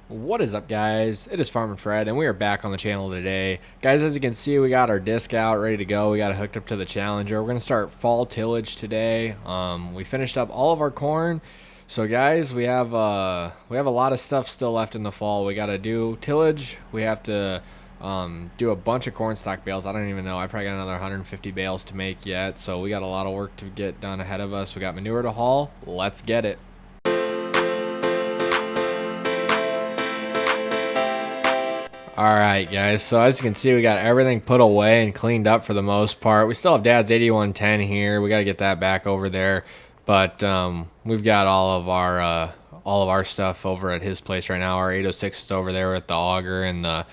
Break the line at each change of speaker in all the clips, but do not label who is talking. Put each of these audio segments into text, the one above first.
What is up, guys? It is Farmer Fred, and we are back on the channel today. Guys, as you can see, we got our disc out, ready to go. We got it hooked up to the Challenger. We're going to start fall tillage today. We finished up all of our corn. So, guys, we have a lot of stuff still left in the fall. We got to do tillage. We have to do a bunch of corn stock bales. I don't even know. I probably got another 150 bales to make yet. So, we got a lot of work to get done ahead of us. We got manure to haul. Let's get it. Alright guys, so as you can see, we got everything put away and cleaned up for the most part. We still have Dad's 8110 here. We got to get that back over there. But we've got all of our stuff over at his place right now. Our 806 is over there with the auger and the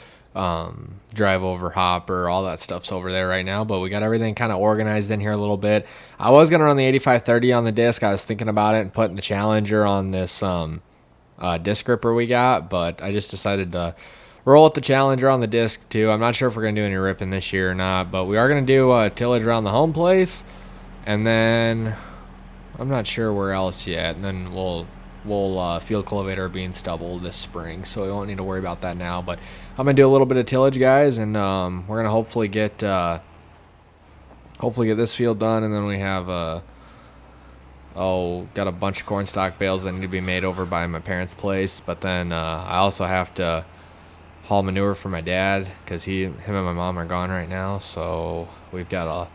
drive over hopper. All that stuff's over there right now. But we got everything kind of organized in here a little bit. I was going to run the 8530 on the disc. I was thinking about it and putting the Challenger on this disc gripper we got. But I just decided to roll with the Challenger on the disc too. I'm not sure if we're going to do any ripping this year or not, but we are going to do tillage around the home place, and then I'm not sure where else yet. And then we'll field cultivate our bean stubble this spring, so we won't need to worry about that now. But I'm going to do a little bit of tillage, guys, and we're going to hopefully get this field done, and then we have got a bunch of corn stock bales that need to be made over by my parents' place. But then I also have to haul manure for my dad because him and my mom are gone right now. So we've got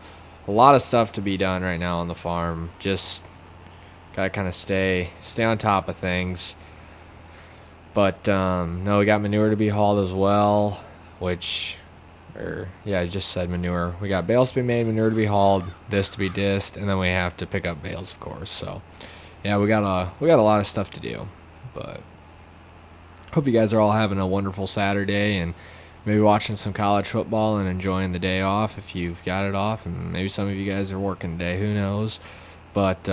a lot of stuff to be done right now on the farm. Just gotta kind of stay on top of things. But no, we got manure to be hauled as well, I just said manure. We got bales to be made, manure to be hauled, this to be dissed, and then we have to pick up bales, of course. So yeah, we got a lot of stuff to do. But hope you guys are all having a wonderful Saturday and maybe watching some college football and enjoying the day off if you've got it off. And maybe some of you guys are working today, who knows. But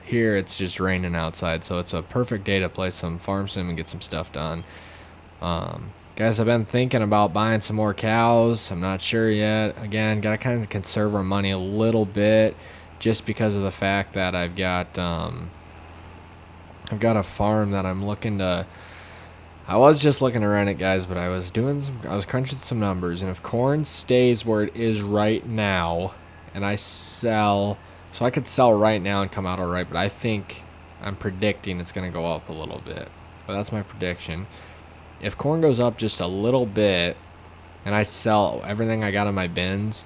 here it's just raining outside, so it's a perfect day to play some farm sim and get some stuff done. Guys, I've been thinking about buying some more cows. I'm not sure yet. Again, got to kind of conserve our money a little bit just because of the fact that I've got a farm that I'm looking to. I was just looking to rent it, guys, but I was crunching some numbers, and if corn stays where it is right now, and I could sell right now and come out all right, but I'm predicting it's going to go up a little bit. But that's my prediction. If corn goes up just a little bit, and I sell everything I got in my bins,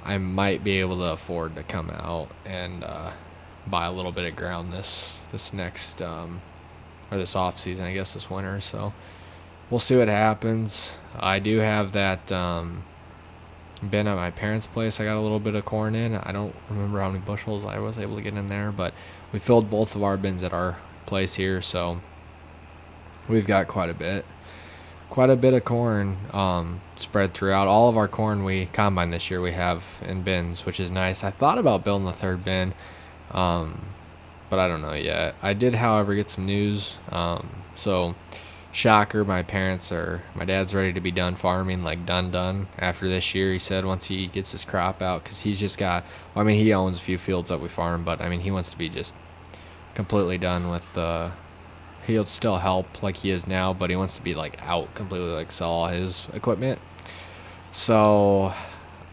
I might be able to afford to come out and buy a little bit of ground this next or this off season, I guess this winter. So we'll see what happens. I do have that bin at my parents' place. I got a little bit of corn in. I don't remember how many bushels I was able to get in there, but we filled both of our bins at our place here, so we've got quite a bit of corn spread throughout. All of our corn we combined this year we have in bins, which is nice. I thought about building a third bin, but I don't know yet. I did, however, get some news. So, shocker, my dad's ready to be done farming, like done after this year. He said once he gets his crop out, because he's just got, he owns a few fields that we farm, but he wants to be just completely done with he'll still help like he is now, but he wants to be like out completely, like sell all his equipment. So,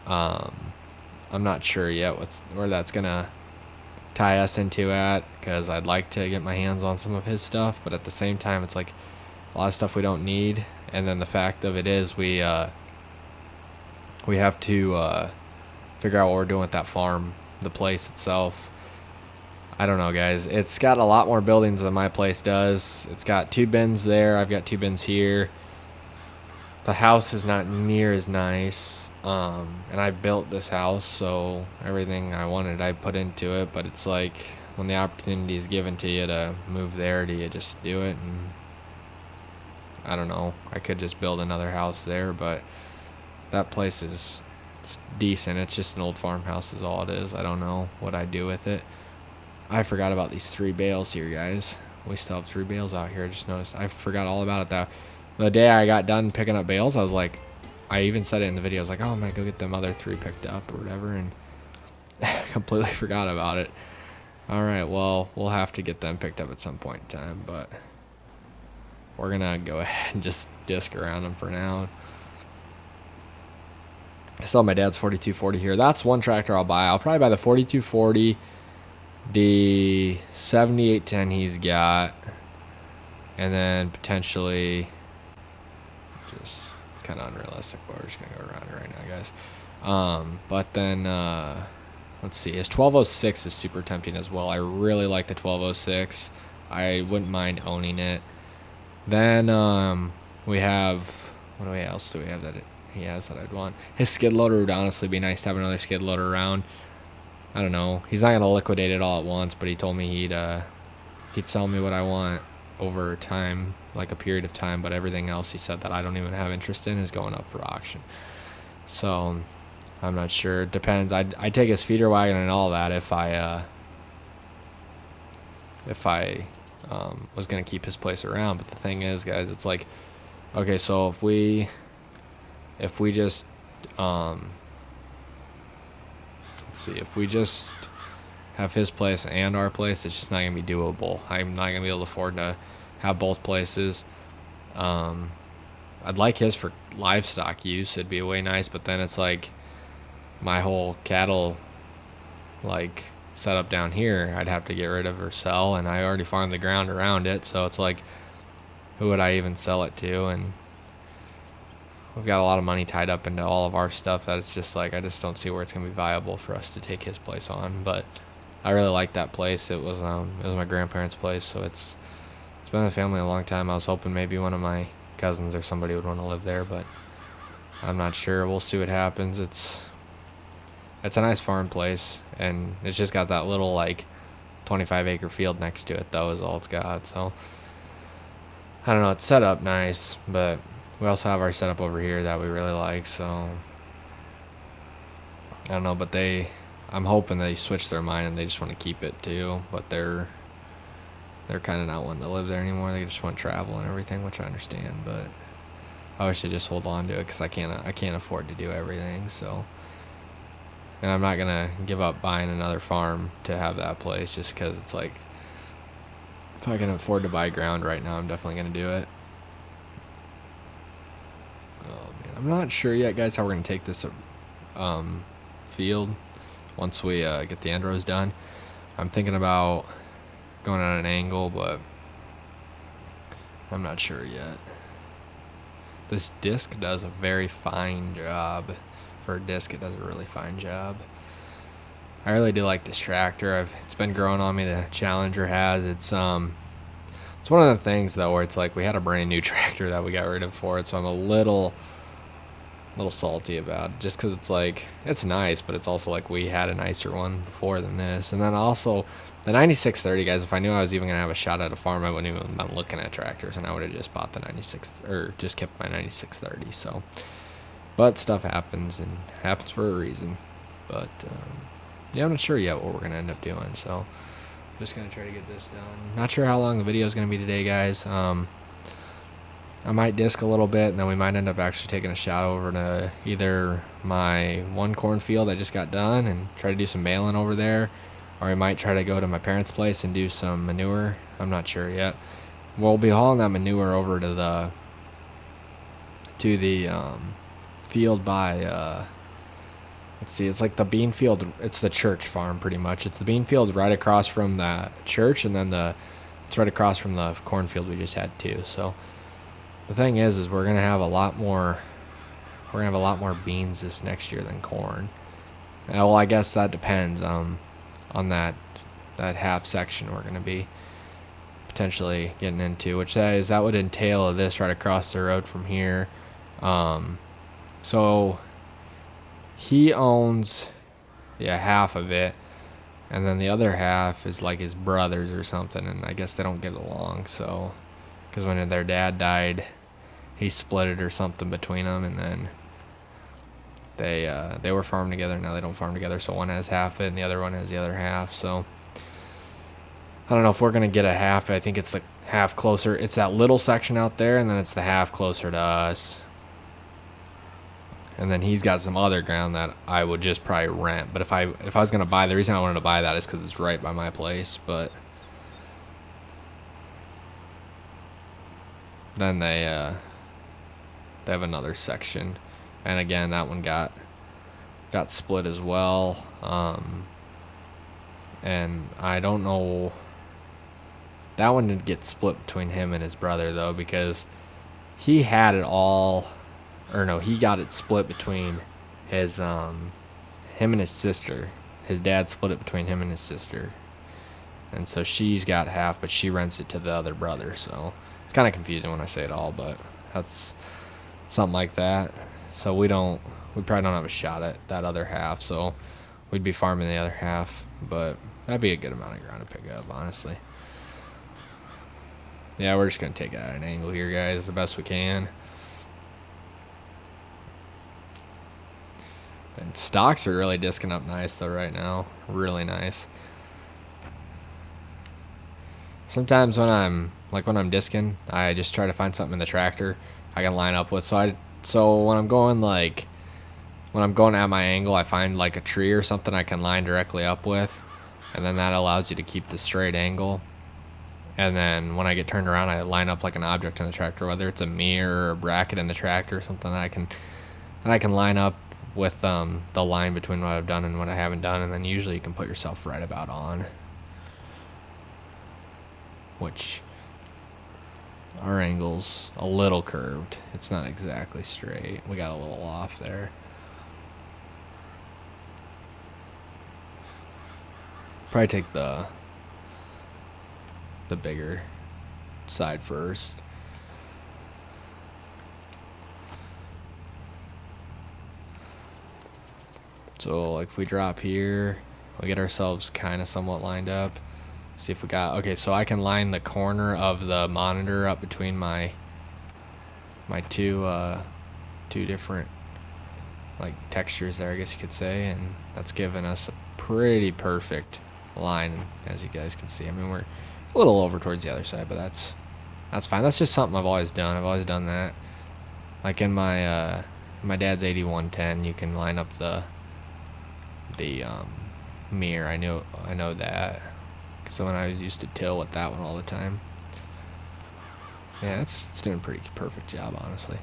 I'm not sure yet where that's gonna tie us into at, because I'd like to get my hands on some of his stuff, but at the same time it's like a lot of stuff we don't need. And then the fact of it is we have to figure out what we're doing with that farm, the place itself. I don't know, guys. It's got a lot more buildings than my place does. It's got 2 bins there. I've got 2 bins here. The house is not near as nice. And I built this house, so everything I wanted I put into it. But it's like when the opportunity is given to you to move there, do you just do it? And I don't know. I could just build another house there, but that place is decent. It's just an old farmhouse is all it is. I don't know what I'd do with it. I forgot about these 3 bales here, guys. We still have 3 bales out here. I just noticed. I forgot all about it. The day I got done picking up bales, I was like, I even said it in the video. I was like, oh, I'm going to go get them other 3 picked up or whatever, and completely forgot about it. All right, well, we'll have to get them picked up at some point in time, but we're gonna go ahead and just disc around them for now. I still have my dad's 4240 here. That's one tractor I'll buy. I'll probably buy the 4240, the 7810 he's got, and then potentially, just, it's kind of unrealistic, but we're just gonna go around it right now, guys. But then let's see, his 1206 is super tempting as well. I really like the 1206. I wouldn't mind owning it. Then we have, what else do we have that he has that I'd want? His skid loader would honestly be nice to have another skid loader around. I don't know. He's not gonna liquidate it all at once, but he told me he'd sell me what I want over time, like a period of time. But everything else he said that I don't even have interest in is going up for auction. So I'm not sure. It depends. I'd take his feeder wagon and all that if I was gonna keep his place around. But the thing is, guys, it's like, okay, so if we just let's see, if we just have his place and our place, it's just not gonna be doable. I'm not gonna be able to afford to have both places. I'd like his for livestock use. It'd be way nice, but then it's like my whole cattle like setup down here I'd have to get rid of or sell, and I already farmed the ground around it, so it's like, who would I even sell it to? And we've got a lot of money tied up into all of our stuff that it's just like, I just don't see where it's gonna be viable for us to take his place on. But I really like that place. It was my grandparents' place, so it's been in the family a long time. I was hoping maybe one of my cousins or somebody would want to live there, but I'm not sure. We'll see what happens. It's a nice farm place, and it's just got that little like 25-acre field next to it, though, is all it's got. So I don't know. It's set up nice, but we also have our setup over here that we really like. So I don't know, but I'm hoping they switch their mind and they just want to keep it too. But they're kind of not wanting to live there anymore. They just want to travel and everything, which I understand. But I wish they just hold on to it, because I can't afford to do everything. So. And I'm not going to give up buying another farm to have that place, just because it's like, if I can afford to buy ground right now, I'm definitely going to do it. Oh, man. I'm not sure yet, guys, how we're going to take this field once we get the end rows done. I'm thinking about going at an angle, but I'm not sure yet. This disc does a very fine job. For a disc, it does a really fine job. I really do like this tractor. It's been growing on me. The Challenger has. It's one of the things though where it's like, we had a brand new tractor that we got rid of for it, so I'm a little salty about it, just because it's like, it's nice, but it's also like, we had a nicer one before than this. And then also the 9630, guys, if I knew I was even gonna have a shot at a farm, I wouldn't even have been looking at tractors, and I would have just bought the 96, or just kept my 9630. So, but stuff happens, and happens for a reason. But yeah, I'm not sure yet what we're gonna end up doing, so just gonna try to get this done. Not sure how long the video is gonna be today, guys. I might disc a little bit, and then we might end up actually taking a shot over to either my one cornfield I just got done and try to do some baling over there, or I might try to go to my parents' place and do some manure. I'm not sure yet. We'll be hauling that manure over to the field by let's see, it's like the bean field. It's the church farm, pretty much. It's the bean field right across from the church, and then it's right across from the cornfield we just had too. So the thing is we're gonna have a lot more beans this next year than corn. Well, I guess that depends on that half section we're gonna be potentially getting into, which that would entail this right across the road from here. So he owns half of it, and then the other half is like his brother's or something, and I guess they don't get along. So because when their dad died, he split it or something between them, and then they were farming together. Now they don't farm together, so one has half it and the other one has the other half. So I don't know if we're gonna get a half. I think it's like half closer. It's that little section out there, and then it's the half closer to us. And then he's got some other ground that I would just probably rent. But if I was gonna buy, the reason I wanted to buy that is because it's right by my place. But then they have another section, and again that one got split as well. And I don't know, that one didn't get split between him and his brother though, because he had it all, or no, he got it split between his him and his sister. His dad split it between him and his sister, and so she's got half, but she rents it to the other brother. So it's kind of confusing when I say it all, but that's something like that. So we probably don't have a shot at that other half, so we'd be farming the other half, but that'd be a good amount of ground to pick up, honestly. Yeah, we're just going to take it at an angle here, guys, the best we can. And stocks are really disking up nice, though, right now. Really nice. Sometimes when I'm disking, I just try to find something in the tractor I can line up with. So when I'm going at my angle, I find like a tree or something I can line directly up with, and then that allows you to keep the straight angle. And then when I get turned around, I line up like an object in the tractor, whether it's a mirror or a bracket in the tractor or something that I can line up with the line between what I've done and what I haven't done, and then usually you can put yourself right about on. Which our angle's a little curved. It's not exactly straight. We got a little off there. Probably take the bigger side first. So like if we drop here, we get ourselves kind of somewhat lined up. See if we got, okay, so I can line the corner of the monitor up between my two different like textures there, I guess you could say, and that's giving us a pretty perfect line, as you guys can see. I mean, we're a little over towards the other side, but that's fine. That's just something I've always done. I've always done that. Like in my dad's 8110, you can line up the mirror. I know that. So when I used to till with that one all the time. Yeah, it's doing a pretty perfect job, honestly.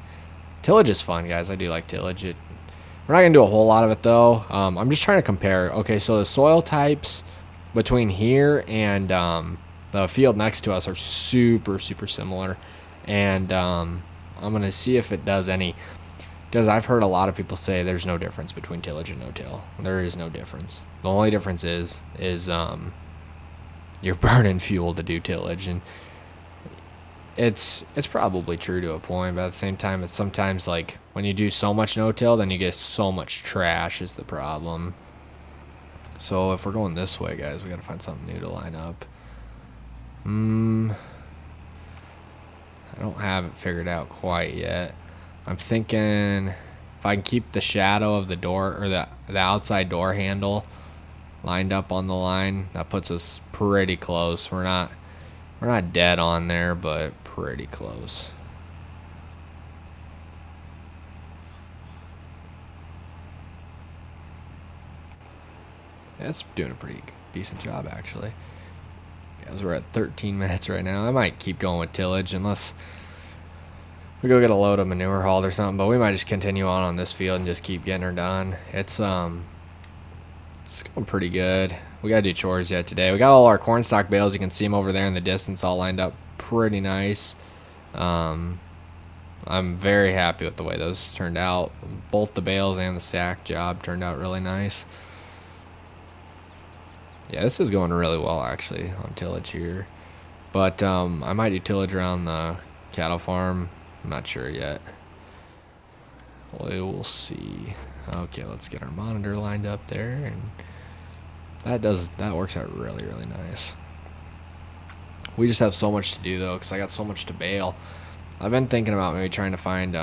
Tillage is fun, guys. I do like tillage. We're not going to do a whole lot of it, though. I'm just trying to compare. Okay, so the soil types between here and the field next to us are super, super similar. And I'm going to see if it does any. Because I've heard a lot of people say there's no difference between tillage and no-till. There is no difference. The only difference is you're burning fuel to do tillage, and it's probably true to a point, but at the same time, it's sometimes like when you do so much no-till, then you get so much trash is the problem. So if we're going this way, guys, we got to find something new to line up. I don't have it figured out quite yet. I'm thinking if I can keep the shadow of the door, or the outside door handle lined up on the line, that puts us pretty close. We're not dead on there, but pretty close. Yeah, it's doing a pretty decent job, actually. Guys, we're at 13 minutes right now. I might keep going with tillage unless we go get a load of manure hauled or something, but we might just continue on this field and just keep getting her done. It's going pretty good. We gotta do chores yet today. We got all our corn stalk bales. You can see them over there in the distance, all lined up pretty nice. I'm very happy with the way those turned out. Both the bales and the stack job turned out really nice. Yeah, this is going really well, actually, on tillage here. But I might do tillage around the cattle farm. I'm not sure yet. We will see. Okay, let's get our monitor lined up there, and that works out really, really nice. We just have so much to do, though, because I got so much to bale. I've been thinking about maybe trying to find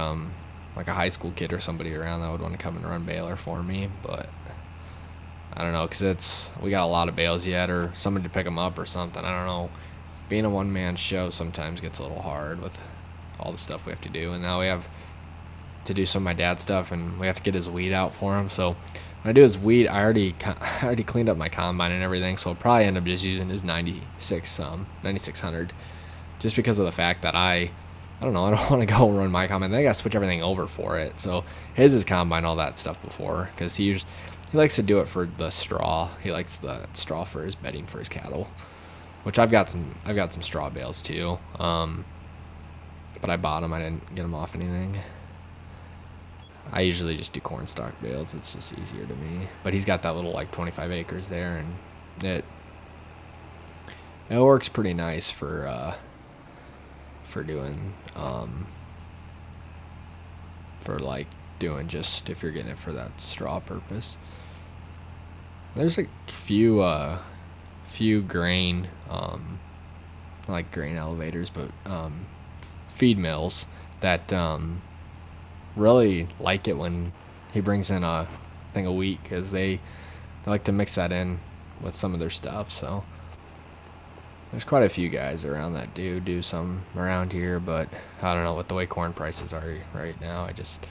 like a high school kid or somebody around that would want to come and run baler for me, but I don't know, because we got a lot of bales yet, or somebody to pick them up or something. I don't know. Being a one-man show sometimes gets a little hard with all the stuff we have to do, and now we have to do some of my dad's stuff, and we have to get his weed out for him. So when I do his weed, I already cleaned up my combine and everything, so I'll probably end up just using his 9600, just because of the fact that I I don't know. I don't want to go run my combine. Then I got to switch everything over for it. So his is combine, all that stuff before, because he likes to do it for the straw. He likes the straw for his bedding for his cattle, which I've got some straw bales too. But I bought them. I didn't get them off anything. I usually just do corn stalk bales. It's just easier to me. But he's got that little like 25 acres there, and it works pretty nice for doing for like doing just if you're getting it for that straw purpose. There's a few grain like grain elevators, but feed mills that really like it when he brings in a thing a week, because they like to mix that in with some of their stuff. So there's quite a few guys around that do some around here, but I don't know what the way corn prices are right now. I just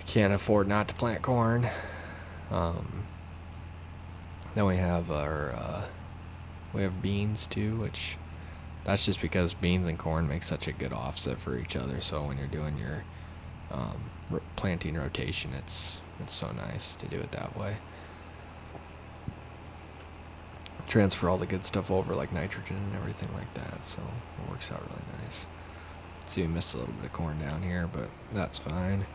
can't afford not to plant corn. Then we have we have beans too, which that's just because beans and corn make such a good offset for each other. So when you're doing your planting rotation, it's so nice to do it that way. Transfer all the good stuff over, like nitrogen and everything like that, so it works out really nice. See, we missed a little bit of corn down here, but that's fine.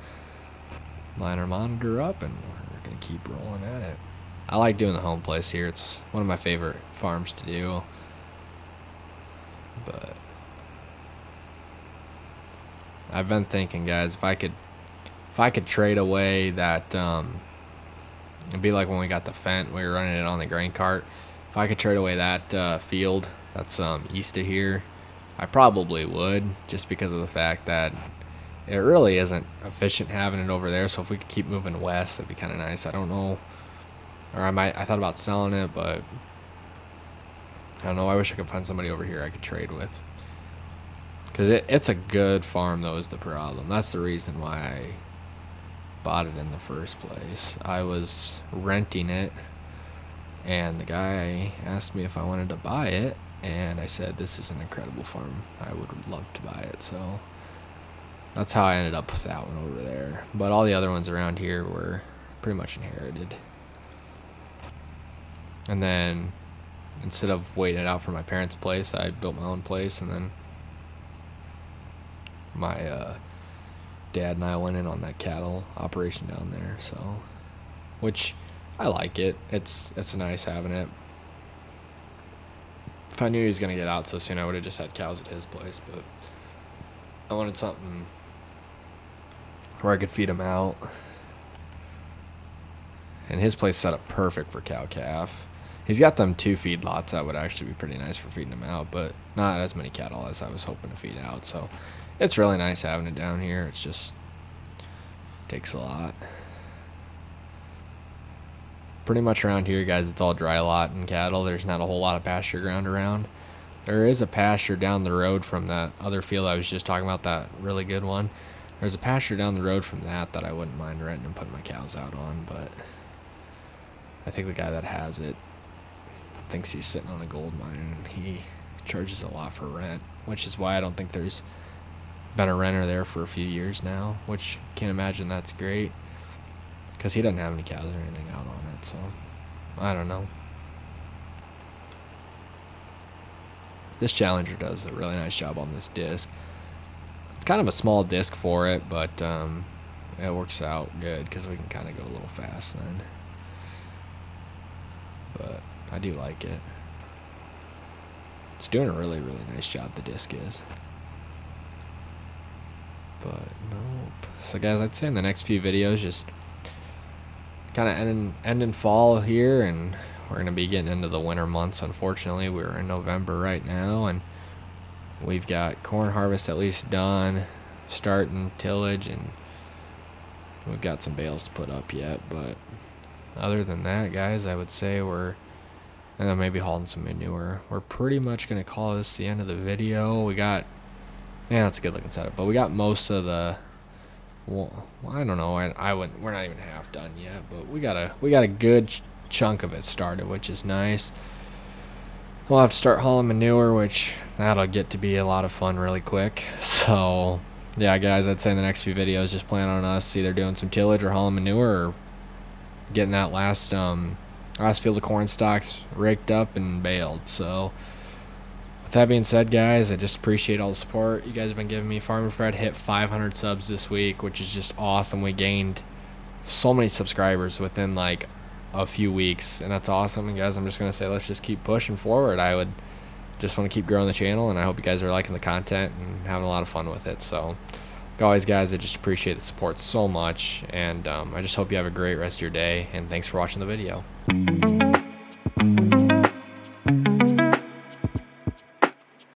Line our monitor up, and we're gonna keep rolling at it. I like doing the home place here. It's one of my favorite farms to do. But I've been thinking, guys, if I could trade away that it'd be like when we got the Fent, we were running it on the grain cart. If I could trade away that field that's east of here, I probably would, just because of the fact that it really isn't efficient having it over there. So if we could keep moving west, that'd be kind of nice. I don't know, or I thought about selling it, but I don't know. I wish I could find somebody over here I could trade with, because it's a good farm though, is the problem. That's the reason why I bought it in the first place. I was renting it, and the guy asked me if I wanted to buy it, and I said, this is an incredible farm. I would love to buy it. So that's how I ended up with that one over there. But all the other ones around here were pretty much inherited. And then instead of waiting it out for my parents' place, I built my own place, and then my dad and I went in on that cattle operation down there. So, which I like it. It's nice having it. If I knew he was gonna get out so soon, I would have just had cows at his place. But I wanted something where I could feed him out, and his place set up perfect for cow calf. He's got them 2 feed lots that would actually be pretty nice for feeding them out, but not as many cattle as I was hoping to feed out. So it's really nice having it down here. It's just takes a lot. Pretty much around here, guys, it's all dry lot and cattle. There's not a whole lot of pasture ground around. There is a pasture down the road from that other field I was just talking about, that really good one. There's a pasture down the road from that I wouldn't mind renting and putting my cows out on, but I think the guy that has it thinks he's sitting on a gold mine, and he charges a lot for rent, which is why I don't think there's been a renter there for a few years now, which can't imagine that's great, because he doesn't have any cows or anything out on it. So I don't know. This Challenger does a really nice job on this disc. It's kind of a small disc for it, but it works out good because we can kind of go a little fast then. But I do like it. It's doing a really, really nice job, the disc is. But nope. So guys, I'd say in the next few videos, just kind of ending fall here, and we're going to be getting into the winter months. Unfortunately, we're in November right now, and we've got corn harvest at least done, starting tillage, and we've got some bales to put up yet. But other than that, guys, I would say we're, and then maybe hauling some manure. We're pretty much going to call this the end of the video. We got, yeah, that's a good looking setup, but we got most of the, well, I don't know, I wouldn't, we're not even half done yet, but we got a good chunk of it started, which is nice. we'll have to start hauling manure, which that'll get to be a lot of fun really quick. So yeah, guys, I'd say in the next few videos, just plan on us either doing some tillage or hauling manure, or getting that last field of corn stalks raked up and baled. So with that being said, guys, I just appreciate all the support you guys have been giving me. Farmer Fred hit 500 subs this week, which is just awesome. We gained so many subscribers within like a few weeks, and that's awesome. And guys, I'm just gonna say, let's just keep pushing forward. I would just want to keep growing the channel, and I hope you guys are liking the content and having a lot of fun with it. So like always, guys, I just appreciate the support so much, and I just hope you have a great rest of your day, and thanks for watching the video.